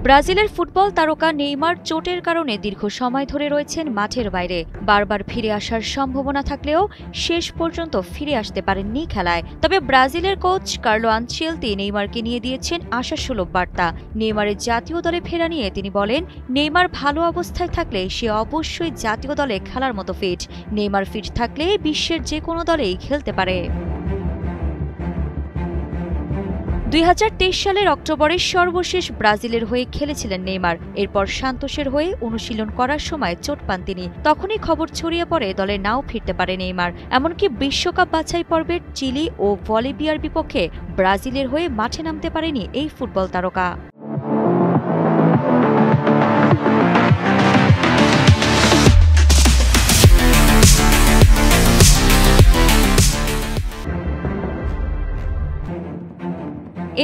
ব্রাজিলের ফুটবল তারকা নেইমার চোটের কারণে দীর্ঘ সময় ধরে রয়েছেন মাঠের বাইরে। বারবার ফিরে আসার সম্ভাবনা থাকলেও শেষ পর্যন্ত ফিরে আসতে পারেননি খেলায়। তবে ব্রাজিলের কোচ কার্লো আনচেলতি নেইমারকে নিয়ে দিয়েছেন আশাসুলভ বার্তা। নেইমারের জাতীয় দলে ফেরা নিয়ে তিনি বলেন, নেইমার ভালো অবস্থায় থাকলে সে অবশ্যই জাতীয় দলে খেলার মতো ফিট। নেইমার ফিট থাকলে বিশ্বের যে কোনো দলেই খেলতে পারে। 2023 সালের অক্টোবরে সর্বশেষ ব্রাজিলের হয়ে খেলেছিলেন নেইমার। এরপর সান্তোসের হয়ে অনুশীলন করার সময় চোট পান তিনি। তখনই খবর ছড়িয়ে পড়ে দলে নাও ফিরতে পারে নেইমার। এমনকি বিশ্বকাপ বাছাই পর্বের চিলি ও বলিভিয়ার বিপক্ষে ব্রাজিলের হয়ে মাঠে নামতে পারেনি এই ফুটবল তারকা।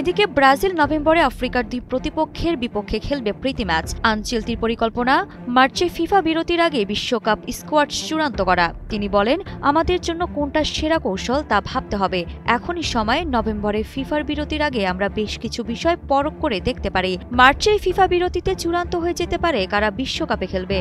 এদিকে ব্রাজিল নভেম্বরে আফ্রিকার দুই প্রতিপক্ষের বিপক্ষে খেলবে প্রীতি ম্যাচ। আনচেলতির পরিকল্পনা, মার্চে ফিফা বিরতির আগে বিশ্বকাপ স্কোয়াড চূড়ান্ত করা। তিনি বলেন, আমাদের জন্য কোনটা সেরা কৌশল তা ভাবতে হবে। এখনই সময়। নভেম্বরে ফিফার বিরতির আগে আমরা বেশ কিছু বিষয় পরখ করে দেখতে পারি। মার্চে ফিফা বিরতিতে চূড়ান্ত হয়ে যেতে পারে কারা বিশ্বকাপে খেলবে।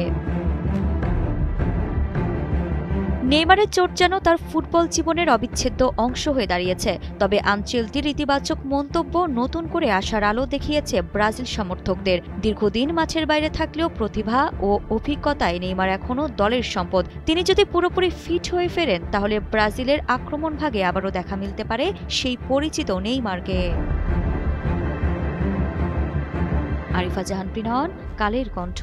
নেইমারের চোট যেন তার ফুটবল জীবনের অবিচ্ছেদ্য অংশ হয়ে দাঁড়িয়েছে। তবে আনচেলতির ইতিবাচক মন্তব্য নতুন করে আশার আলো দেখিয়েছে ব্রাজিল সমর্থকদের। দীর্ঘদিন মাঠের বাইরে থাকলেও প্রতিভা ও অভিজ্ঞতায় নেইমার এখনও দলের সম্পদ। তিনি যদি পুরোপুরি ফিট হয়ে ফেরেন তাহলে ব্রাজিলের আক্রমণ ভাগে আবারও দেখা মিলতে পারে সেই পরিচিত নেইমারকে। আরিফা জাহান প্রিনন, কালের কণ্ঠ।